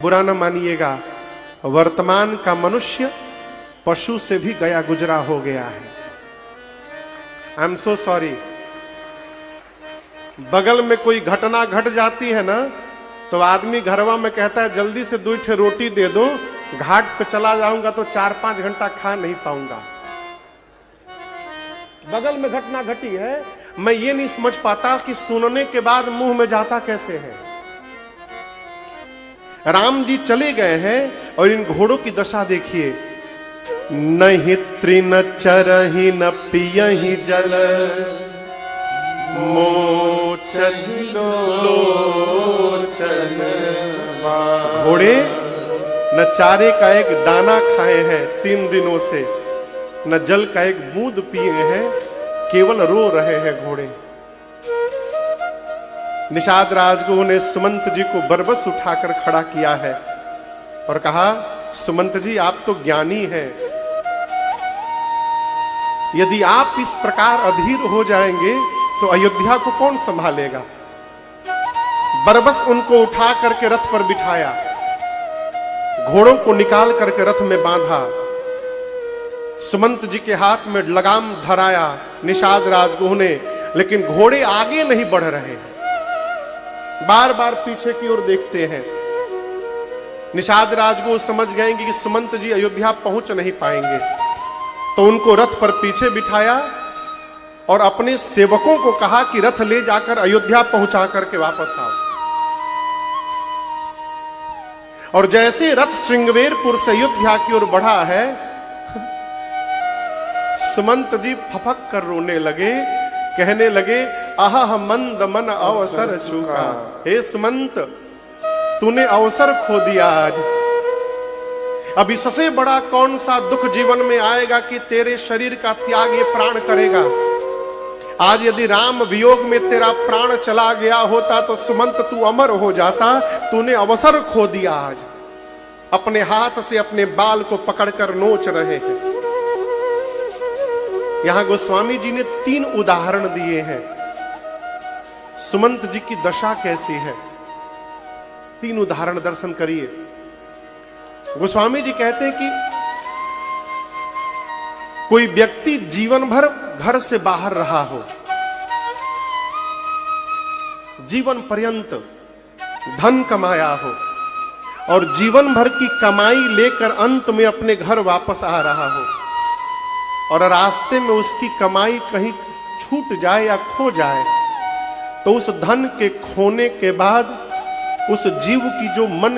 बुरा न मानिएगा, वर्तमान का मनुष्य पशु से भी गया गुजरा हो गया है। I am so sorry. बगल में कोई घटना घट जाती है ना, तो आदमी घरवा में कहता है जल्दी से 2 ठे रोटी दे दो, घाट पे चला जाऊंगा तो 4-5 घंटा खा नहीं पाऊंगा। बगल में घटना घटी है, मैं ये नहीं समझ पाता कि सुनने के बाद मुंह में जाता कैसे है। राम जी चले गए हैं और इन घोड़ों की दशा देखिए। नहीं तृण चरहि न पियहि जल, मोचन लोचन। घोड़े न चारे का एक दाना खाए हैं 3 दिनों से, न जल का एक बूंद पिए हैं, केवल रो रहे हैं घोड़े। निषाद राजगुरु ने सुमंत जी को बरबस उठाकर खड़ा किया है और कहा, सुमंत जी आप तो ज्ञानी हैं, यदि आप इस प्रकार अधीर हो जाएंगे तो अयोध्या को कौन संभालेगा। बरबस उनको उठा करके रथ पर बिठाया, घोड़ों को निकाल करके रथ में बांधा, सुमंत जी के हाथ में लगाम धराया निषाद राजगुरु ने, लेकिन घोड़े आगे नहीं बढ़ रहे हैं, बार बार पीछे की ओर देखते हैं। निषाद राजगुरु समझ गए कि सुमंत जी अयोध्या पहुंच नहीं पाएंगे, तो उनको रथ पर पीछे बिठाया और अपने सेवकों को कहा कि रथ ले जाकर अयोध्या पहुंचा करके वापस आओ। और जैसे रथ श्रृंगवेरपुर से अयोध्या की ओर बढ़ा है, सुमंत जी फपक कर रोने लगे, कहने लगे, आह मंद मन अवसर चूका। हे सुमंत, तूने अवसर खो दिया आज। अब इससे बड़ा कौन सा दुख जीवन में आएगा कि तेरे शरीर का त्याग ये प्राण करेगा। आज यदि राम वियोग में तेरा प्राण चला गया होता तो सुमंत तू अमर हो जाता। तूने अवसर खो दिया आज। अपने हाथ से अपने बाल को पकड़कर नोच रहे हैं। यहां गोस्वामी जी ने 3 उदाहरण दिए हैं, सुमंत जी की दशा कैसी है। 3 उदाहरण दर्शन करिए। गोस्वामी जी कहते हैं कि कोई व्यक्ति जीवन भर घर से बाहर रहा हो, जीवन पर्यंत धन कमाया हो और जीवन भर की कमाई लेकर अंत में अपने घर वापस आ रहा हो, और रास्ते में उसकी कमाई कहीं छूट जाए या खो जाए, तो उस धन के खोने के बाद उस जीव की जो मन